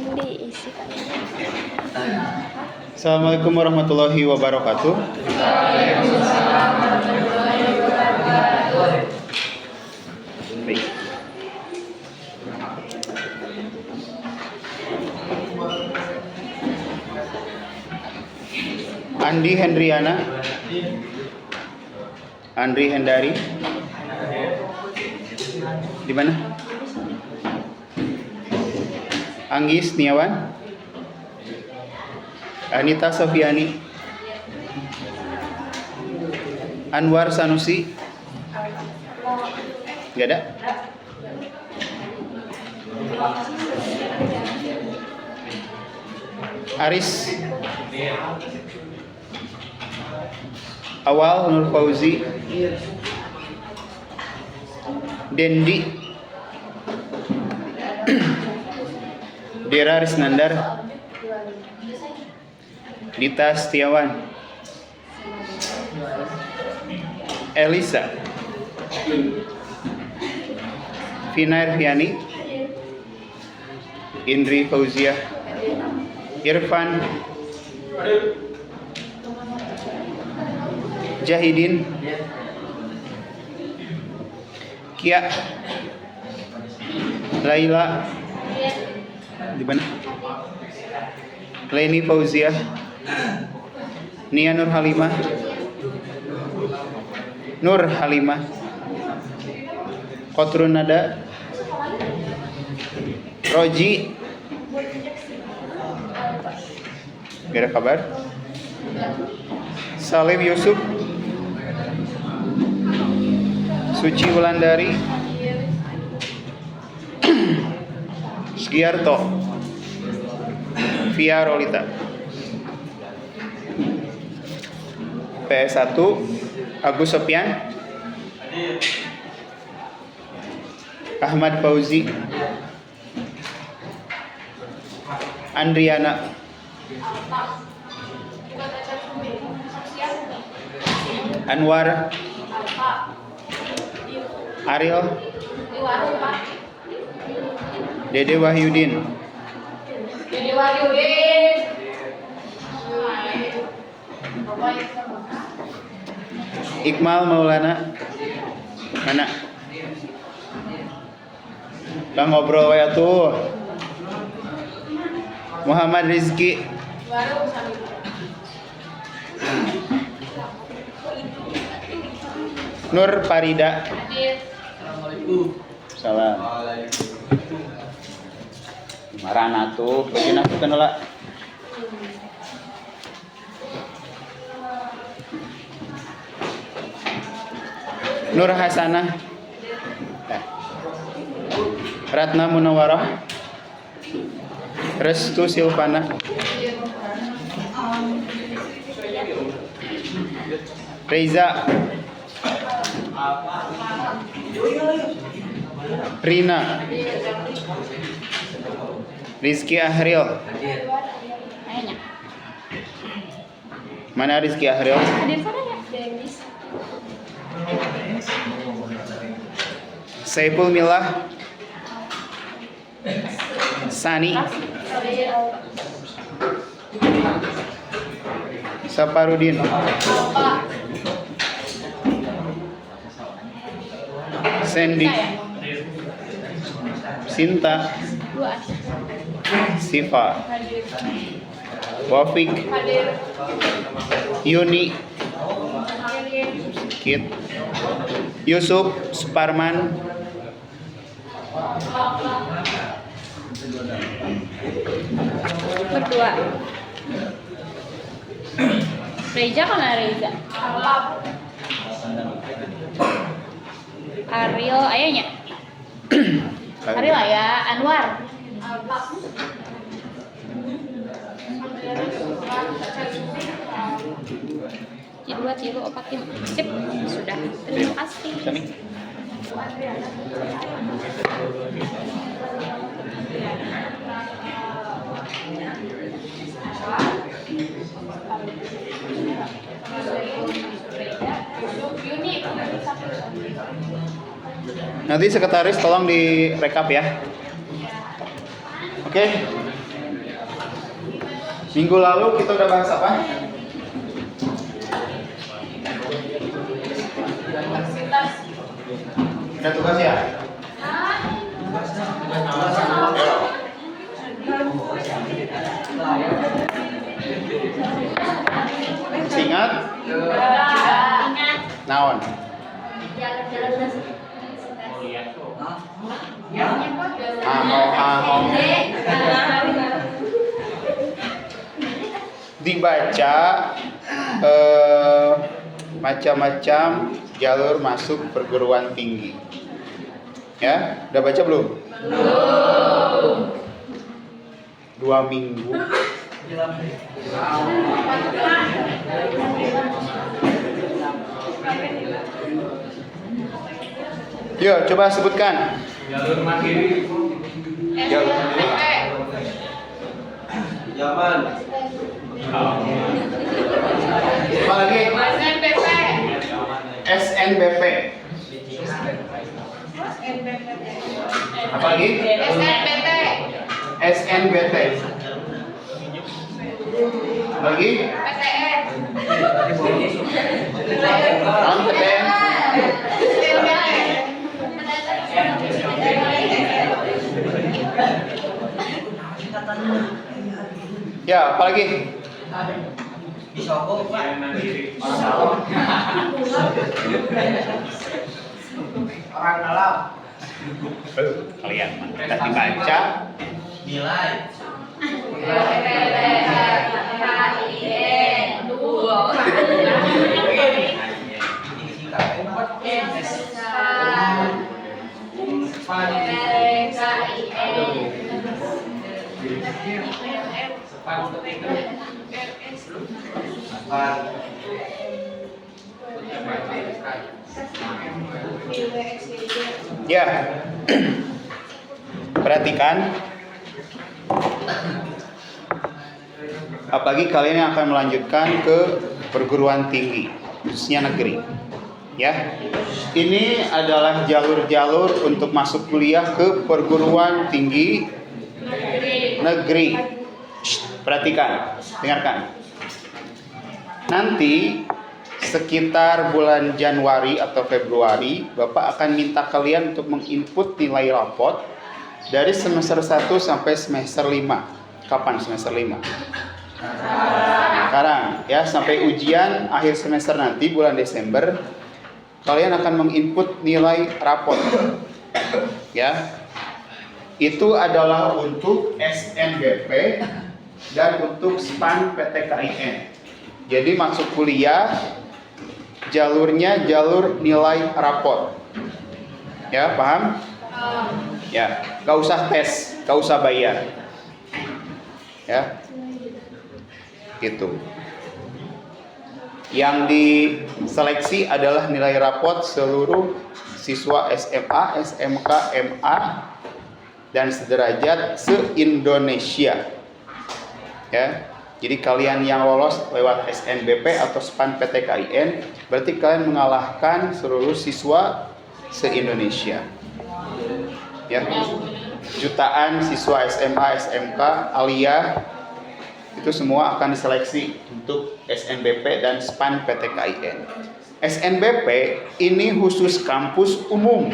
belum diisikan. Assalamualaikum warahmatullahi wabarakatuh. Baik. Andi Hendriana, Andri Hendari, di mana? Anggis Niawan, Anita Sofiani, Anwar Sanusi, nggak ada? Aris, Awal Nur Fauzi, Dendi, Dera Risnandar, Dita Setiawan, Elisa, Vina Irviani, Indri Fauzia, Irfan, Jahidin, Kia, Laila, di mana? Leni Fauzia, Nia Nur Halimah, Kotrun Nada, Roji, gak ada kabar. Salim Yusuf, Suci Wulandari, Sgiarto, Via Rolita. PS1 Agus Sopian, Ahmad Fauzi, Andriana, Anwar, Ariel, Dede Wahyudin, Iqmal Maulana, mana? Lah ngobrol ya tuh. Muhammad Rizki, Nur Farida, salam. Marana tuh, begini aku kenal. Nur Hasanah, Ratna Munawarah, Restu Silvana, Reza, Rina, Rizky Ahril. Mana Rizky Ahril? Saiful Milah, Sani, Saparudin, Sandy, Sinta, Siva, Wafik, Yuni, Kit, Yusuf, Suparman, Berdua. Reza kan Reza. Ariel ayahnya. Ariel ya, Anwar. Cidua, cilu, opat, lima. Sip, sudah. Terima kasih. Nanti sekretaris tolong direkap ya. Oke. Minggu lalu kita udah bahas apa? Ada tugas ya? Masih ingat? Naon? Dibaca macam-macam jalur masuk perguruan tinggi. Ya, udah baca belum? Belum. 2 minggu. Yuk, coba sebutkan. Jalur mandiri. Jalur Zaman. apa lagi? SNBP. Apa lagi? SNBT. Lagi? Non PTN. Ya, apa lagi? Orang dalam. Kalian kita dibaca. Nilai. Ya. Perhatikan. Apalagi kalian yang akan melanjutkan ke perguruan tinggi, khususnya negeri. Ya. Ini adalah jalur-jalur untuk masuk kuliah ke perguruan tinggi negeri. Perhatikan, dengarkan. Nanti sekitar bulan Januari atau Februari, Bapak akan minta kalian untuk menginput nilai rapot dari semester 1 sampai semester 5. Kapan semester 5? Sekarang ya, sampai ujian akhir semester nanti bulan Desember, kalian akan menginput nilai rapot. Ya. Itu adalah untuk SNBP dan untuk SPAN PTKIN. Jadi masuk kuliah jalurnya jalur nilai raport. Ya, paham? Ya, gak usah tes, gak usah bayar. Ya, gitu. Yang diseleksi adalah nilai raport seluruh siswa SMA, SMK, MA dan sederajat se-Indonesia. Ya. Jadi kalian yang lolos lewat SNBP atau SPAN PTKIN berarti kalian mengalahkan seluruh siswa se-Indonesia. Ya. Jutaan siswa SMA, SMK, Aliyah itu semua akan diseleksi untuk SNBP dan SPAN PTKIN. SNBP ini khusus kampus umum,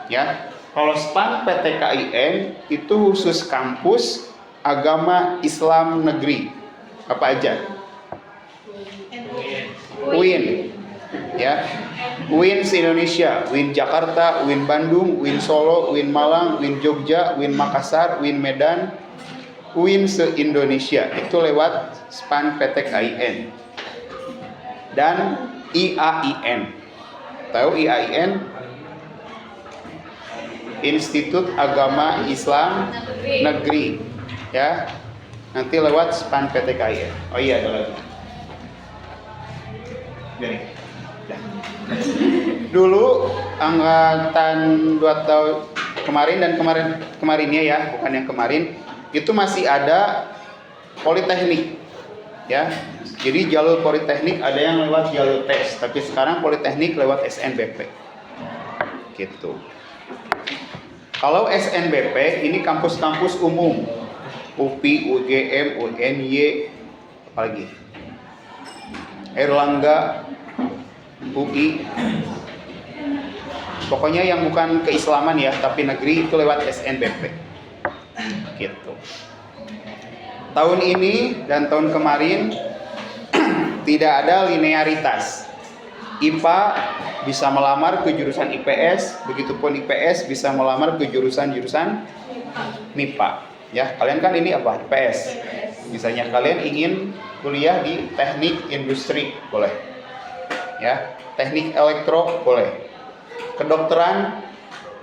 ya. Kalau SPAN PTKIN itu khusus kampus agama Islam negeri. Apa aja? UIN, ya. UIN se-Indonesia, UIN Jakarta, UIN Bandung, UIN Solo, UIN Malang, UIN Jogja, UIN Makassar, UIN Medan, UIN se-Indonesia. Itu lewat SPAN PTKIN. Dan IAIN. Tahu IAIN? Institut Agama Islam Negeri, ya. Nanti lewat SPAN PTKIN. Oh iya, ada lagi. Jadi, ya. Dulu angkatan 2 tahun kemarin dan kemarinnya ya, bukan yang kemarin, itu masih ada politeknik, ya. Jadi jalur politeknik ada yang lewat jalur tes, tapi sekarang politeknik lewat SNBP. Gitu. Kalau SNBP ini kampus-kampus umum. UPI, UGM, UNY, Apalagi? Airlangga, UI. Pokoknya yang bukan keislaman ya, tapi negeri itu lewat SNBP. Gitu. Tahun ini dan tahun kemarin tidak ada linearitas. IPA bisa melamar ke jurusan IPS, begitupun IPS bisa melamar ke jurusan-jurusan MIPA. Ya, kalian kan ini apa? IPS. Misalnya kalian ingin kuliah di teknik industri, boleh. Ya, teknik elektro, boleh. Kedokteran,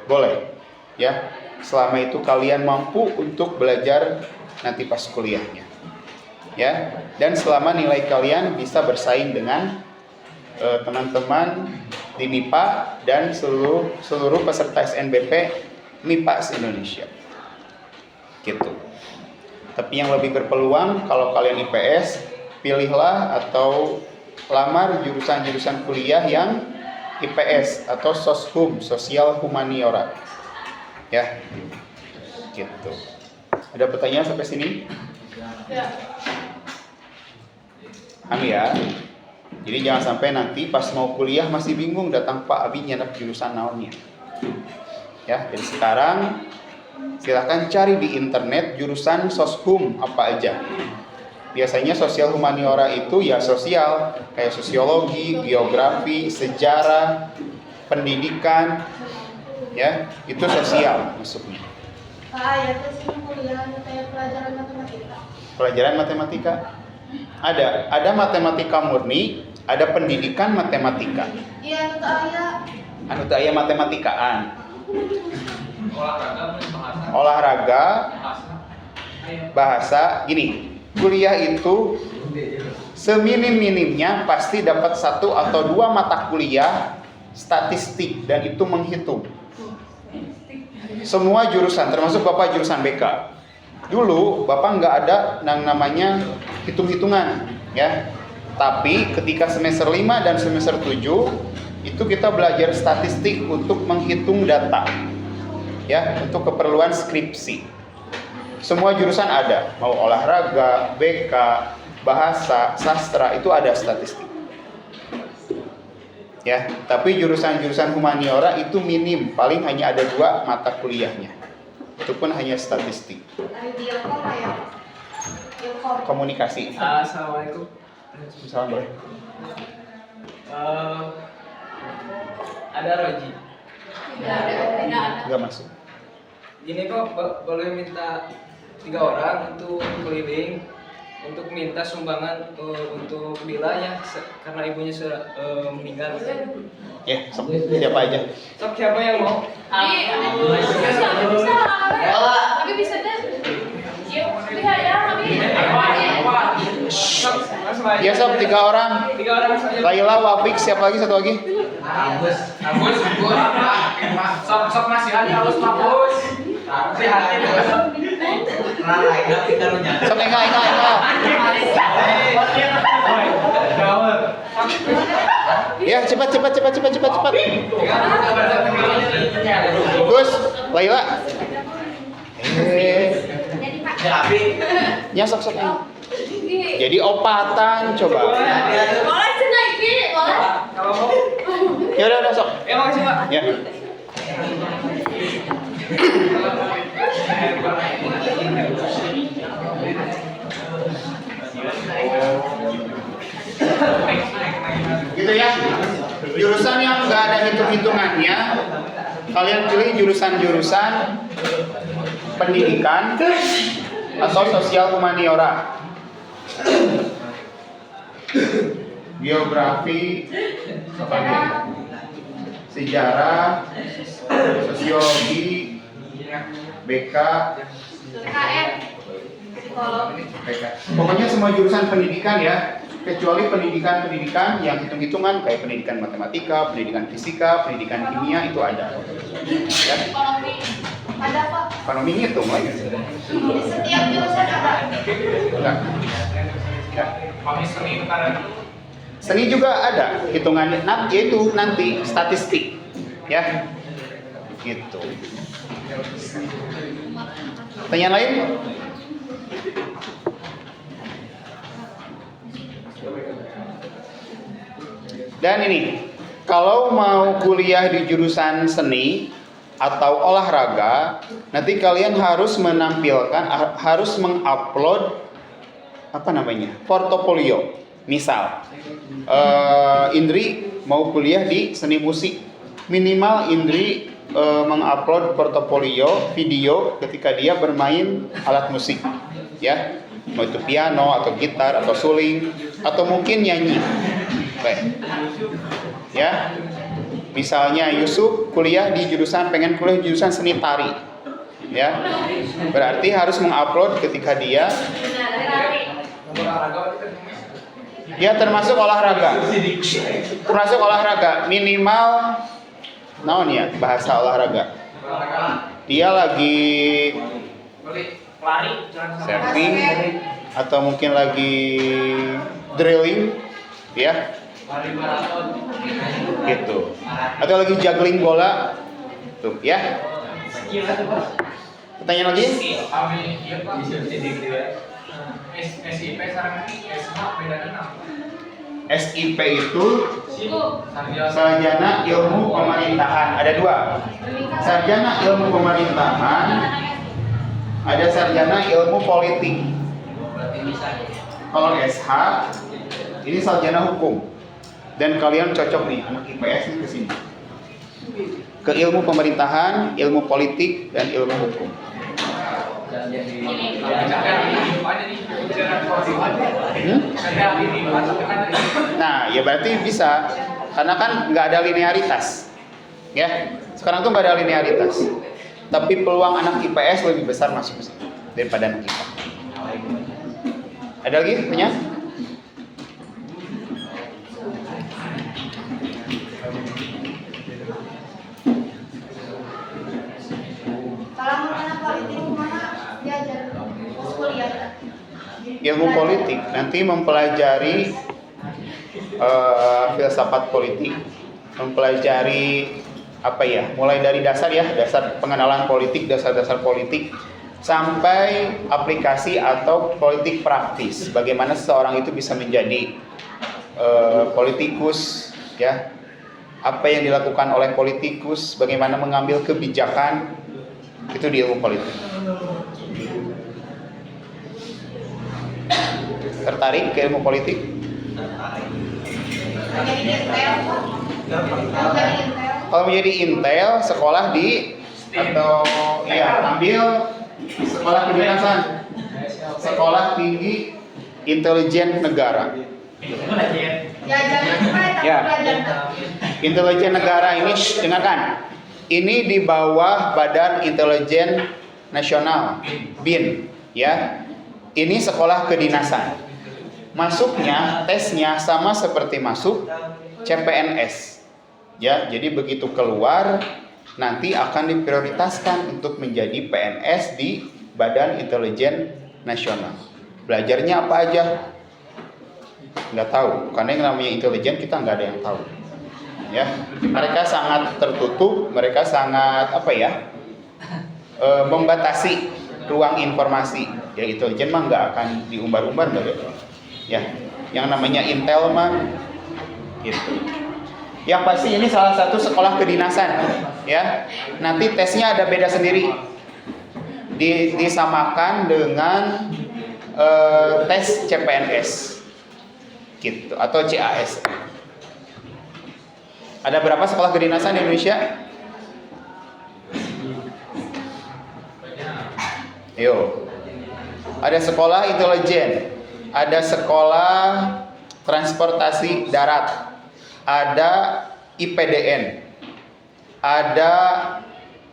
boleh. Ya, selama itu kalian mampu untuk belajar nanti pas kuliahnya. Ya, dan selama nilai kalian bisa bersaing dengan teman-teman di MIPA dan seluruh peserta SNBP MIPA se-Indonesia. Gitu. Tapi yang lebih berpeluang kalau kalian IPS, pilihlah atau lamar jurusan-jurusan kuliah yang IPS atau SOSHUM, Sosial Humaniora. Ya. Gitu. Ada pertanyaan sampai sini? Ya. Amin ya. Jadi jangan sampai nanti pas mau kuliah masih bingung, datang Pak Abi nyenak jurusan naonnya. Ya, jadi sekarang silahkan cari di internet jurusan SOSHUM apa aja. Biasanya sosial humaniora itu ya sosial, kayak sosiologi, geografi, sejarah, pendidikan, ya itu sosial masuknya. Pak, ya terus ini kuliah kayak pelajaran matematika. Pelajaran matematika ada matematika murni, ada pendidikan matematika. Iya, itu ayah. Anu teu aya matematikaan. Olahraga, Olahraga, bahasa, gini. Kuliah itu seminim-minimnya pasti dapat 1 atau 2 mata kuliah statistik dan itu menghitung. Semua jurusan, termasuk Bapak jurusan BK. Dulu Bapak nggak ada yang namanya hitung-hitungan, ya. Tapi ketika semester 5 dan semester 7 itu kita belajar statistik untuk menghitung data, ya, untuk keperluan skripsi. Semua jurusan ada, mau olahraga, BK, bahasa, sastra itu ada statistik. Ya, tapi jurusan-jurusan humaniora itu minim, paling hanya ada 2 mata kuliahnya. Itu pun hanya statistik. Di Ilkom ya. Ilkom. Komunikasi. Assalamualaikum. Misalnya boleh. Ada Roji. Tidak ada. Enggak masuk. Gini kok boleh minta 3 orang untuk keliling untuk minta sumbangan untuk Dila ya karena ibunya sudah meninggal. Ya, siapa aja? Sok siapa yang mau? Tapi bisa deh. Yuk, lihat ya, kami. Sok, langsung aja. Ya sob, 3 orang. 3 orang saja. Laila, Wafik, siapa lagi? Satu lagi? Agus. Sok masih ada harus Agus. Si hati. Sob, enggak. Ya, cepat. Gus, Laila. Ya sok. Jadi opatan coba. Boleh cenah iki, boleh. Kalau mau. Ya udah sok. Makasih Pak. Ya. Gitu ya. Jurusan yang nggak ada hitung-hitungannya, kalian pilih jurusan-jurusan pendidikan atau sosial humaniora, geografi, sejarah, sosiologi, BK, KM. Psikolog. BK. Pokoknya semua jurusan pendidikan ya, kecuali pendidikan yang hitung-hitungan kayak pendidikan matematika, pendidikan fisika, pendidikan kimia itu ada. Ya. Ekonomi. Ada Pak. Ekonomi ngitung lagi. Di setiap jurusan ada. Enggak. Ya. Seni sekarang. Seni juga ada hitungannya, yaitu nanti statistik, ya, gitu. Pertanyaan lain? Dan ini, kalau mau kuliah di jurusan seni atau olahraga, nanti kalian harus menampilkan, harus mengupload portofolio. Misal, Indri mau kuliah di seni musik, minimal Indri mengupload portofolio video ketika dia bermain alat musik, ya, mau itu piano atau gitar atau suling atau mungkin nyanyi. Oke. Ya, misalnya Yusuf pengen kuliah di jurusan seni tari, ya, berarti harus mengupload ketika dia termasuk olahraga minimal naon ya bahasa olahraga, dia lagi surfing atau mungkin lagi drilling, ya, gitu, atau lagi juggling bola tuh, ya. Pertanyaan lagi? SIP itu sarjana ilmu pemerintahan, ada dua, sarjana ilmu pemerintahan, ada sarjana ilmu politik. Kalau SH ini sarjana hukum. Dan kalian cocok nih, anak IPS nih ke sini. Ke ilmu pemerintahan, ilmu politik, dan ilmu hukum. Nah, ya berarti bisa, karena kan nggak ada linearitas, ya. Sekarang tuh nggak ada linearitas, tapi peluang anak IPS lebih besar masuk ke sini daripada anak IPA. Ada lagi pertanyaan? Ilmu politik nanti mempelajari filsafat politik, mempelajari mulai dari dasar pengenalan politik, dasar-dasar politik sampai aplikasi atau politik praktis. Bagaimana seseorang itu bisa menjadi politikus, ya? Apa yang dilakukan oleh politikus, bagaimana mengambil kebijakan, itu di ilmu politik. Tertarik ke ilmu politik? Kalau menjadi intel, sekolah ambil sekolah kedinasan, sekolah tinggi intelijen negara. Ya, intelijen negara ini, dengarkan, ini di bawah Badan Intelijen Nasional, BIN, ya. Ini sekolah kedinasan. Masuknya, tesnya sama seperti masuk CPNS. Ya, jadi begitu keluar nanti akan diprioritaskan untuk menjadi PNS di Badan Intelijen Nasional. Belajarnya apa aja? Nggak tahu, karena yang namanya intelijen kita nggak ada yang tahu. Ya, mereka sangat tertutup, mereka sangat membatasi ruang informasi. Ya, intelijen mah nggak akan diumbar-umbar, nggak ada. Ya, yang namanya intel mah gitu. Yang pasti ini salah satu sekolah kedinasan, ya. Nanti tesnya ada beda sendiri, disamakan dengan tes CPNS, gitu, atau CAS. Ada berapa sekolah kedinasan di Indonesia? Yo, ada sekolah intelijen, ada sekolah transportasi darat, ada IPDN, ada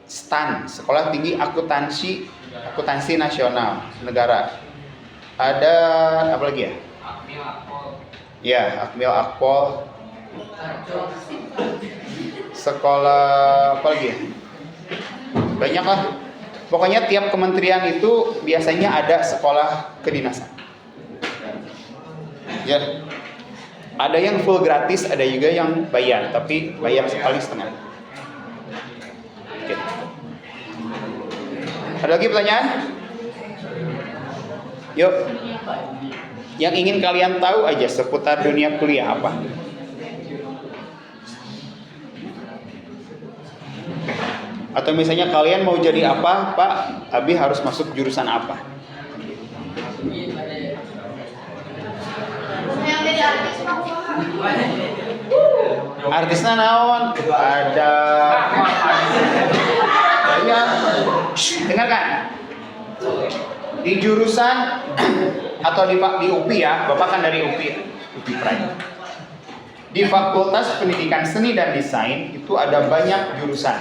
STAN, Sekolah Tinggi Akuntansi Nasional Negara, ada apa lagi ya? Ya, Akmil Akpol, sekolah apa lagi ya? Banyak lah. Pokoknya tiap kementerian itu biasanya ada sekolah kedinasan. Ya. Ada yang full gratis, ada juga yang bayar, tapi bayar sekali setengah. Oke. Ada lagi pertanyaan? Yuk. Yang ingin kalian tahu aja seputar dunia kuliah apa? Atau misalnya kalian mau jadi apa, Pak? Abi harus masuk jurusan apa? Yang jadi artis mah Artisnya naon? Ada ya. Dengarkan. Di jurusan atau di UPI ya, Bapak kan dari UPI Prime. Di Fakultas Pendidikan Seni dan Desain itu ada banyak jurusan,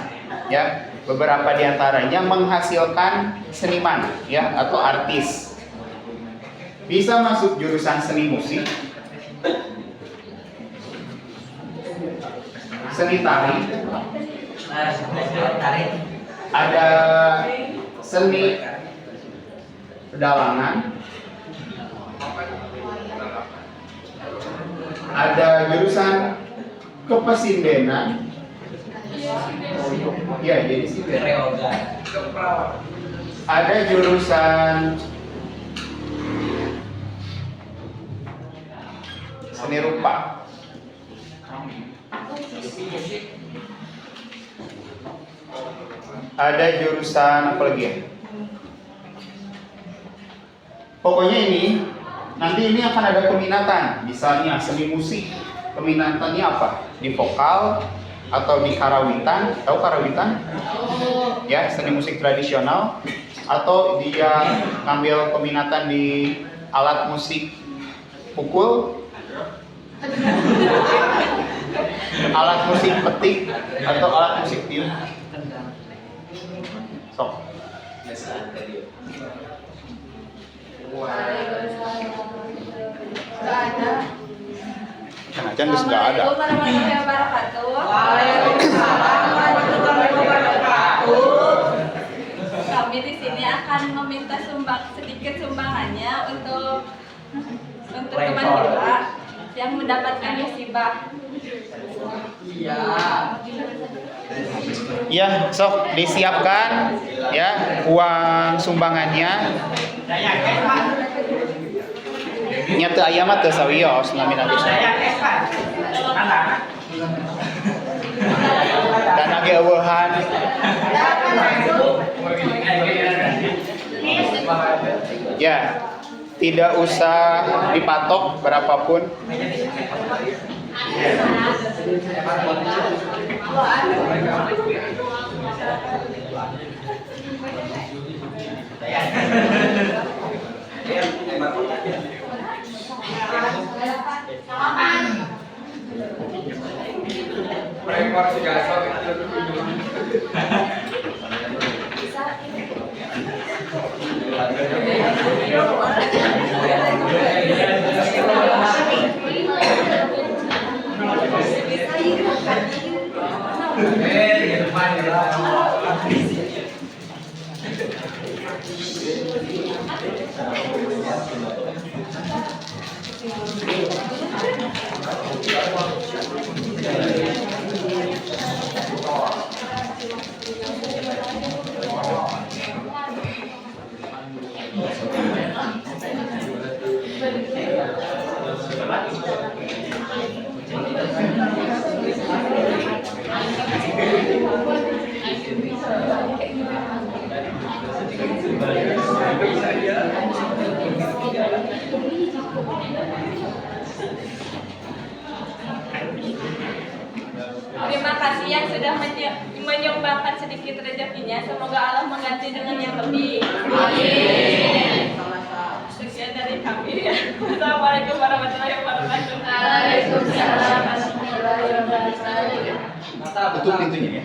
ya. Beberapa di antaranya menghasilkan seniman, ya, atau artis. Bisa masuk jurusan seni musik, seni tari, ada seni pedalangan, ada jurusan kepesindenan, ya jadi sinden. Ada jurusan seni rupa, ada jurusan apa lagi ya? Pokoknya ini nanti ini akan ada peminatan. Misalnya seni musik, peminatannya apa? Di vokal atau di karawitan? Tahu karawitan? Ya, seni musik tradisional. Atau dia ngambil peminatan di alat musik pukul, alat musik petik, atau alat musik tiup. Sok. Nah, kan nggak ada. Assalamualaikum warahmatullahi wabarakatuh. Waalaikumsalam warahmatullahi wabarakatuh. Kami di sini akan meminta sedikit sumbangannya untuk teman kita yang mendapatkan musibah. Ya, sok disiapkan ya uang sumbangannya. Nyata ayam atau sawios namina bisa. Dan lagi eueuhan. Ya, tidak usah dipatok berapapun. Terima kasih yang sudah menyumbangkan sedikit rezekinya. Semoga Allah mengganti dengan yang lebih. Amin. Sekian dari kami. Assalamualaikum warahmatullahi wabarakatuh. Waalaikumsalam warahmatullahi wabarakatuh. Tutup pintunya ya.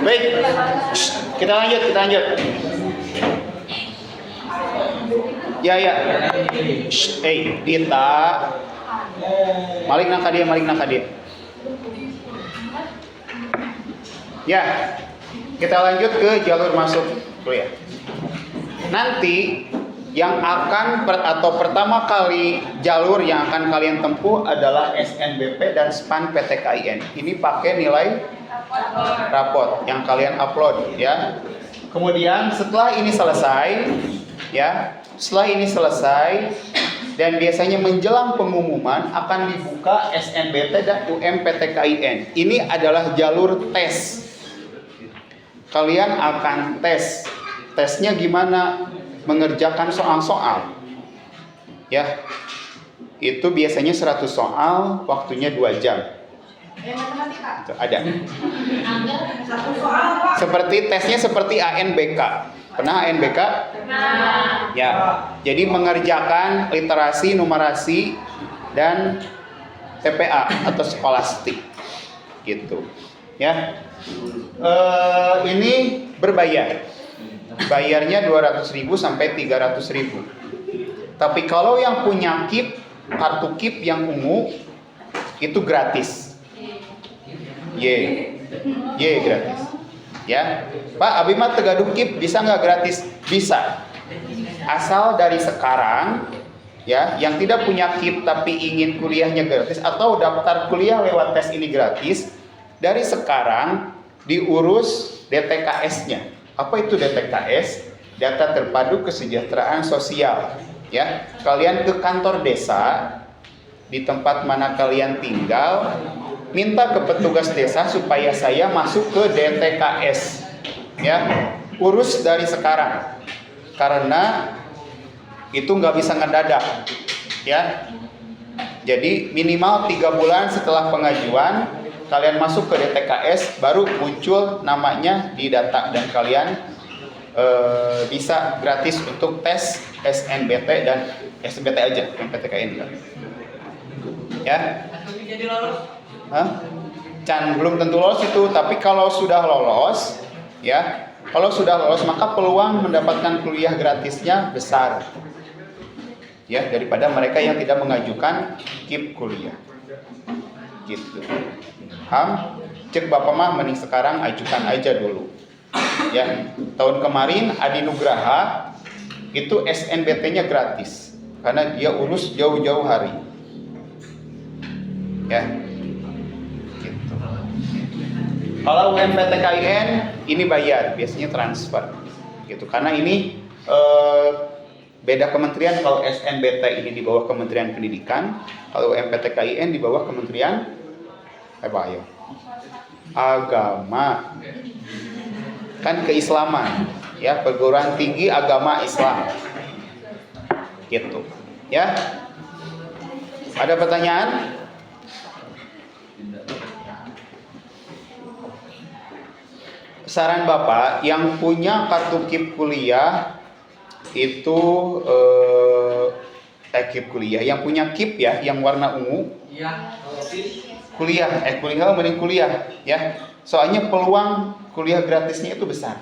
Baik, kita lanjut. Ya. Dita. Malik nakadia. Ya, kita lanjut ke jalur masuk kuliah. Nanti yang akan atau pertama kali jalur yang akan kalian tempuh adalah SNBP dan SPAN PTKIN. Ini pakai nilai raport yang kalian upload ya. Kemudian setelah ini selesai Dan biasanya menjelang pengumuman akan dibuka SNBT dan UMPTKIN. Ini adalah jalur tes. Kalian akan tes. Tesnya gimana? Mengerjakan soal-soal. Ya. Itu biasanya 100 soal, waktunya 2 jam. Matematika. Itu ada. Satu soal, Pak. Seperti tesnya seperti ANBK. Pernah ANBK? Nah. Ya. Jadi mengerjakan literasi, numerasi, dan TPA atau skolastik. Gitu. Ya. Ini berbayar. Bayarnya 200.000 sampai 300.000. Tapi kalau yang punya KIP, kartu KIP yang ungu, itu gratis. Gratis. Ya, Pak Abimah Tegaduh KIP bisa nggak gratis? Bisa. Asal dari sekarang, ya, yang tidak punya KIP tapi ingin kuliahnya gratis atau daftar kuliah lewat tes ini gratis, dari sekarang diurus DTKS-nya. Apa itu DTKS? Data Terpadu Kesejahteraan Sosial. Ya, kalian ke kantor desa di tempat mana kalian tinggal, minta ke petugas desa supaya saya masuk ke DTKS. Ya, urus dari sekarang. Karena itu nggak bisa ngedadak. Ya. Jadi minimal 3 bulan setelah pengajuan kalian masuk ke DTKS, baru muncul namanya di data dan kalian bisa gratis untuk tes SNBT dan SNBT aja, PTKIN. Ya. Jadi lolos. Can belum tentu lolos itu, tapi kalau sudah lolos, ya, kalau sudah lolos maka peluang mendapatkan kuliah gratisnya besar. Ya, daripada mereka yang tidak mengajukan KIP kuliah. Gitu. Cek Bapak mah mending sekarang ajukan aja dulu. Ya, tahun kemarin Adi Nugraha itu SNBT-nya gratis karena dia urus jauh-jauh hari. Ya. Gitu. Kalau UMPTKIN ini bayar, biasanya transfer. Gitu. Karena ini beda kementerian. Kalau SNBT ini di bawah Kementerian Pendidikan, kalau UMPTKIN di bawah Kementerian Agama. Kan keislaman, ya, perguruan tinggi agama Islam. Gitu. Ya. Ada pertanyaan? Saran Bapak yang punya kartu KIP kuliah itu KIP kuliah, yang punya KIP ya, yang warna ungu. Iya, Kuliah mending kuliah, ya. Soalnya peluang kuliah gratisnya itu besar.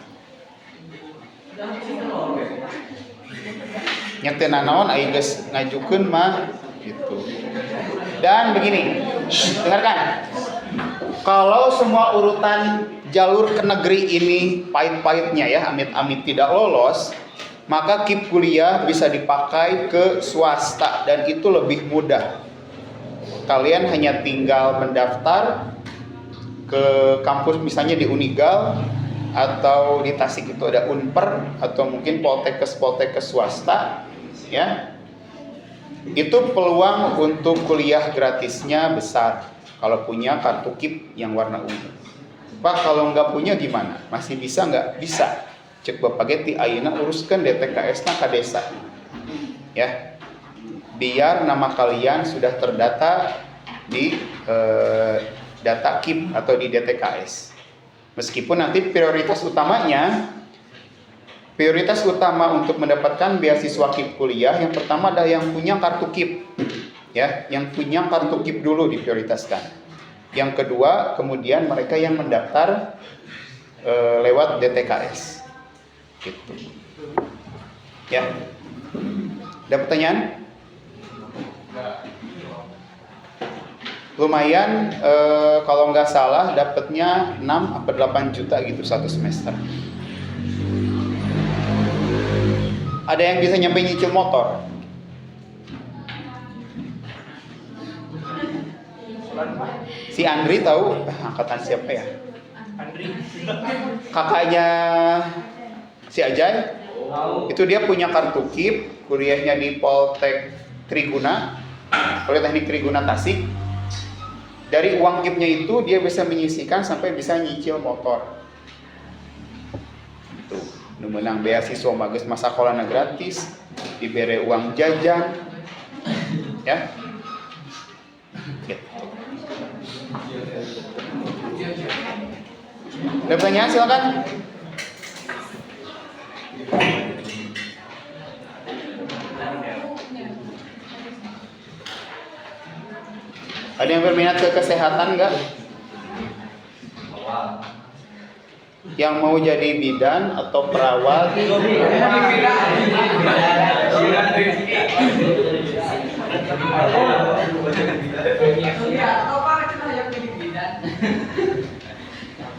Nyetena naon aya geus ngajukeun mah gitu. Dan begini, dengarkan. Kalau semua urutan jalur ke negeri ini pahit-pahitnya ya, amit-amit tidak lolos, maka KIP kuliah bisa dipakai ke swasta dan itu lebih mudah. Kalian hanya tinggal mendaftar ke kampus misalnya di Unigal atau di Tasik itu ada Unper atau mungkin Poltekkes swasta, ya. Itu peluang untuk kuliah gratisnya besar kalau punya kartu KIP yang warna ungu. Pak, kalau nggak punya gimana? Masih bisa nggak? Bisa. Cek Bapak Geti ayeuna uruskan DTKS-na ka desa. Ya. Biar nama kalian sudah terdata di data KIP atau di DTKS. Meskipun nanti prioritas utama untuk mendapatkan beasiswa KIP kuliah yang pertama adalah yang punya kartu KIP. Ya, yang punya kartu KIP dulu diprioritaskan. Yang kedua, kemudian mereka yang mendaftar lewat DTKS. Gitu. Ya. Ada pertanyaan? Lumayan, kalau nggak salah dapatnya 6 atau 8 juta gitu satu semester. Ada yang bisa nyampe nyicil motor? Si Andri tahu angkatan siapa ya? Andri. Kakaknya si Ajay. Itu dia punya kartu KIP, kuliahnya di Poltek Triguna, Politeknik Triguna Tasik. Dari uang gipnya itu dia bisa menyisihkan sampai bisa nyicil motor. Tuh, nu menang beasiswa mageus masa sekolahna gratis, dibere uang jajan. Ya. Gitu. Ada pertanyaan silakan. Ada yang berminat ke kesehatan nggak? Yang mau jadi bidan atau perawat?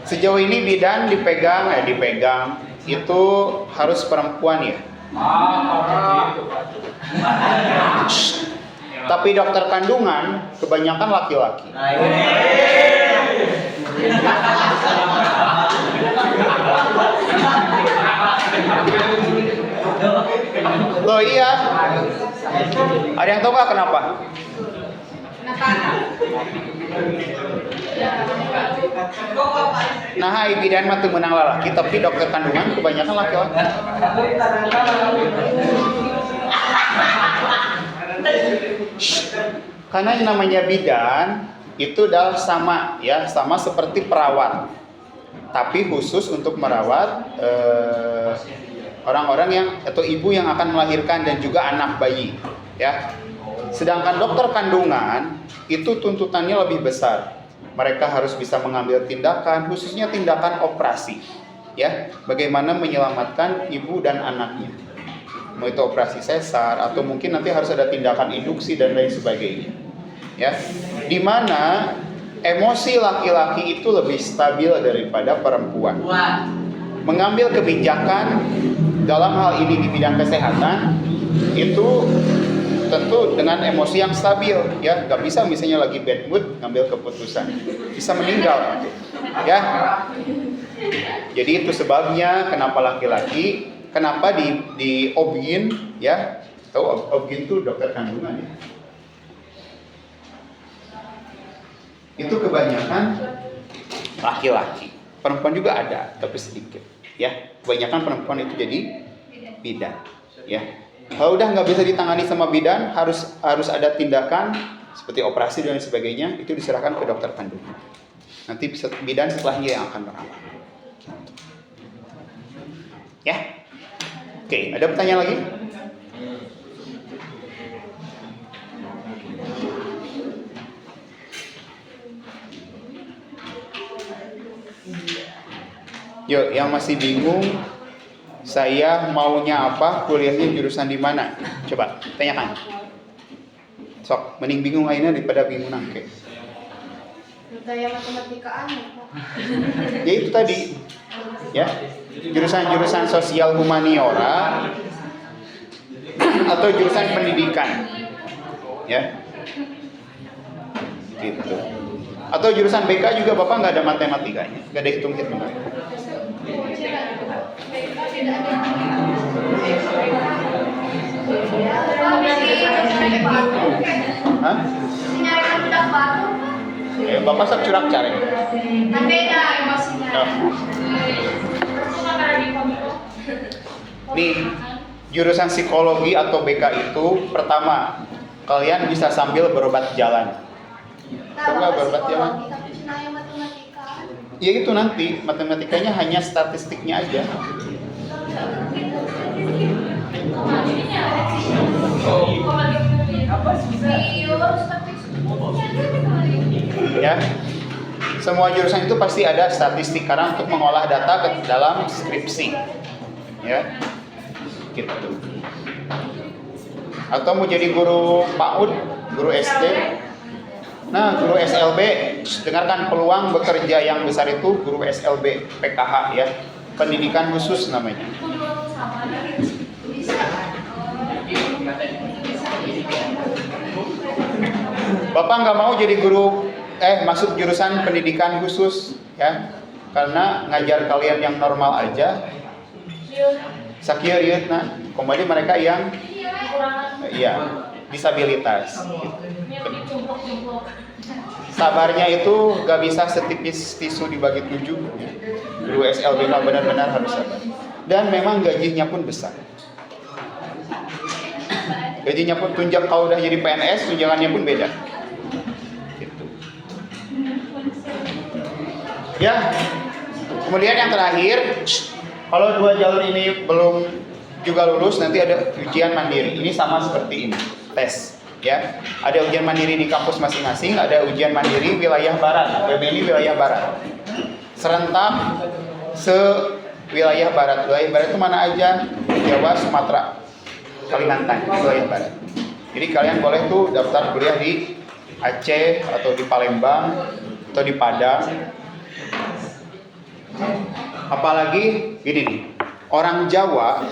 Sejauh ini bidan dipegang itu harus perempuan ya. Tapi dokter kandungan kebanyakan laki-laki. Loh iya. Ada yang tahu nggak kenapa? Nah, bidan mah teu meunang lalaki, tapi dokter kandungan kebanyakan laki-laki. Karena yang namanya bidan itu adalah sama seperti perawat, tapi khusus untuk merawat orang-orang yang atau ibu yang akan melahirkan dan juga anak bayi, ya. Sedangkan dokter kandungan itu tuntutannya lebih besar. Mereka harus bisa mengambil tindakan, khususnya tindakan operasi, ya. Bagaimana menyelamatkan ibu dan anaknya. Mau itu operasi sesar atau mungkin nanti harus ada tindakan induksi dan lain sebagainya, ya. Di mana emosi laki-laki itu lebih stabil daripada perempuan. Mengambil kebijakan dalam hal ini di bidang kesehatan itu tentu dengan emosi yang stabil, ya. Gak bisa misalnya lagi bad mood ngambil keputusan, bisa meninggal, ya. Jadi itu sebabnya kenapa laki-laki, kenapa di OB-GYN, ya, tahu OB-GYN itu dokter kandungan, ya. Itu kebanyakan laki-laki, perempuan juga ada tapi sedikit, ya. Kebanyakan perempuan itu jadi bidan, ya. Kalau udah nggak bisa ditangani sama bidan, harus ada tindakan seperti operasi dan sebagainya, itu diserahkan ke dokter kandungan. Nanti bisa bidan setelahnya yang akan merawat. Ya, oke. Ada pertanyaan lagi? Yuk, yang masih bingung, saya maunya apa, kuliahnya jurusan di mana? Coba tanyakan. Sok, mending bingung aja daripada bingung nangke. Budaya matematikaan ya. Ya itu tadi, ya, jurusan sosial humaniora atau jurusan pendidikan, ya, gitu. Atau jurusan BK juga bapak nggak ada matematikanya, nggak ada hitung-hitungan. Hah? Bapak sak curak cari. Nih, jurusan psikologi atau BK itu pertama, kalian bisa sambil berobat jalan. Coba berobat jalan. Ya itu nanti matematikanya hanya statistiknya aja. Ya, semua jurusan itu pasti ada statistik karena untuk mengolah data ke dalam skripsi, ya, gitu. Atau mau jadi guru PAUD, guru SD. Nah, guru SLB, dengarkan peluang bekerja yang besar itu guru SLB, PKH, ya, pendidikan khusus namanya. Bapak nggak mau jadi guru, masuk jurusan pendidikan khusus, ya, karena ngajar kalian yang normal aja. Sakieu ieu nah, kemudian mereka yang, iya, disabilitas. Ini lebih jumplok-jumplok. Sabarnya itu gak bisa setipis tisu dibagi 7. Guru SLBK benar-benar harus sabar. Dan memang gajinya pun besar. Gajinya pun tunjak kalau udah jadi PNS, tunjangannya pun beda. Gitu. Ya. Kemudian yang terakhir, kalau 2 jalur ini belum juga lulus, nanti ada ujian mandiri. Ini sama seperti ini, tes. Ya, ada ujian mandiri di kampus masing-masing, ada ujian mandiri wilayah barat, WBNI wilayah barat. Serentak se-wilayah barat. Wilayah barat itu mana aja? Jawa, Sumatera, Kalimantan, wilayah barat. Jadi kalian boleh tuh daftar kuliah di Aceh atau di Palembang atau di Padang. Apalagi gini nih, orang Jawa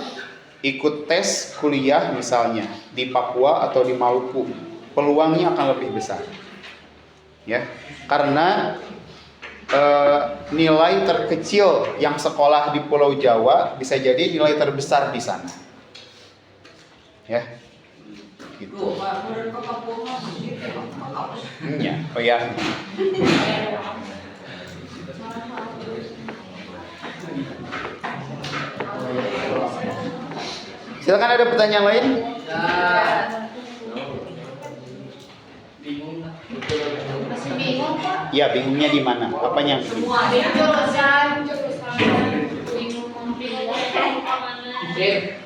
ikut tes kuliah misalnya di Papua atau di Maluku, peluangnya akan lebih besar, ya, karena nilai terkecil yang sekolah di Pulau Jawa bisa jadi nilai terbesar di sana, ya, gitu. Ya, oh ya. Silakan, ada pertanyaan lain? Masih bingung Pak? Ya, bingungnya di mana? Apanya? Semua ada jurusan bingung mau pilih kemana. Oke.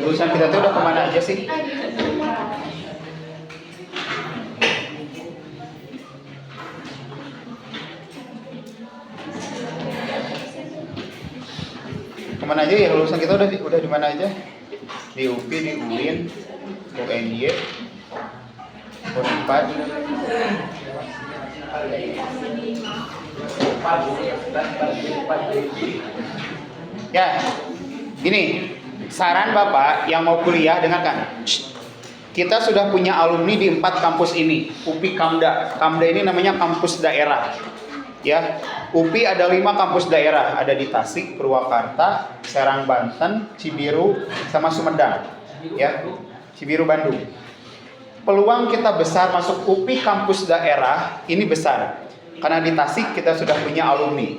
Lulusan kita tuh udah kemana aja sih? Kemana aja ya lulusan kita udah di mana aja? Di UPI, di UIN, UNY, Unpad. Ya, gini, saran Bapak yang mau kuliah, dengarkan. Kita sudah punya alumni di 4 kampus ini. UPI Kamda. Kamda ini namanya kampus daerah. Ya, UPI ada 5 kampus daerah. Ada di Tasik, Purwakarta, Serang Banten, Cibiru, sama Sumedang. Ya, Cibiru Bandung. Peluang kita besar masuk UPI kampus daerah ini besar. Karena di Tasik kita sudah punya alumni.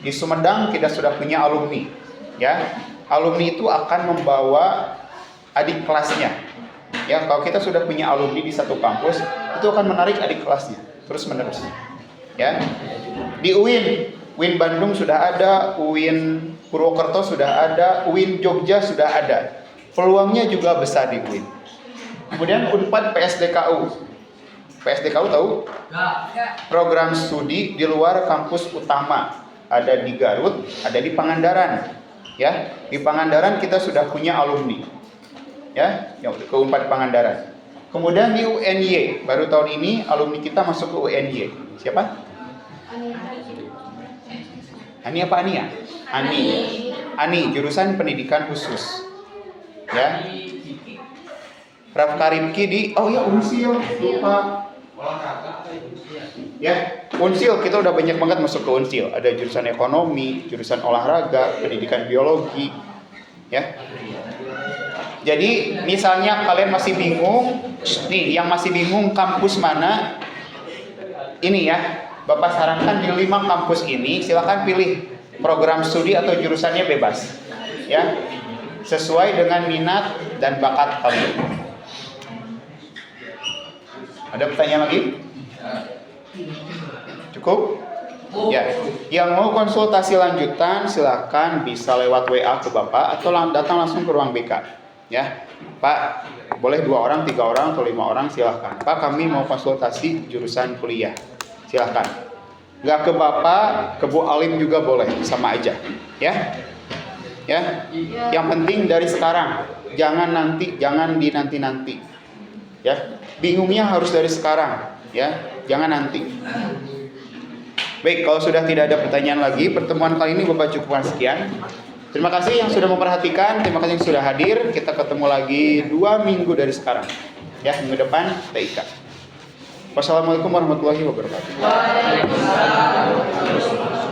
Di Sumedang kita sudah punya alumni. Ya, alumni itu akan membawa adik kelasnya. Ya, kalau kita sudah punya alumni di satu kampus, itu akan menarik adik kelasnya terus menerus. Ya, di UIN Bandung sudah ada, UIN Purwokerto sudah ada, UIN Jogja sudah ada. Peluangnya juga besar di UIN. Kemudian Unpad PSDKU. PSDKU tahu? Program studi di luar kampus utama. Ada di Garut, ada di Pangandaran. Ya, di Pangandaran kita sudah punya alumni. Ya, yang ke Unpad Pangandaran. Kemudian di UNY, baru tahun ini alumni kita masuk ke UNY. Siapa? Ani apa Ania? Ani, jurusan pendidikan khusus. Ya. Raf Karimki di Unsil, lupa. Ya, Unsil kita udah banyak banget masuk ke Unsil. Ada jurusan ekonomi, jurusan olahraga, pendidikan biologi. Ya. Jadi misalnya kalian masih bingung, nih yang masih bingung kampus mana, ini ya, Bapak sarankan di 5 kampus ini silakan pilih program studi atau jurusannya bebas, ya, sesuai dengan minat dan bakat kalian. Ada pertanyaan lagi? Cukup? Ya, yang mau konsultasi lanjutan silakan bisa lewat WA ke Bapak atau datang langsung ke ruang BK. Ya, Pak, boleh 2 orang, 3 orang, atau 5 orang silahkan. Pak, kami mau konsultasi jurusan kuliah. Silahkan. Nggak ke Bapak, ke Bu Alim juga boleh, sama aja. Ya. Ya. Yang penting dari sekarang, jangan nanti, jangan dinanti-nanti. Ya. Bingungnya harus dari sekarang, ya. Jangan nanti. Baik, kalau sudah tidak ada pertanyaan lagi, pertemuan kali ini Bapak cukupkan sekian. Terima kasih yang sudah memperhatikan, terima kasih yang sudah hadir. Kita ketemu lagi 2 minggu dari sekarang. Ya, minggu depan TIK. Wassalamualaikum warahmatullahi wabarakatuh. Waalaikumsalam.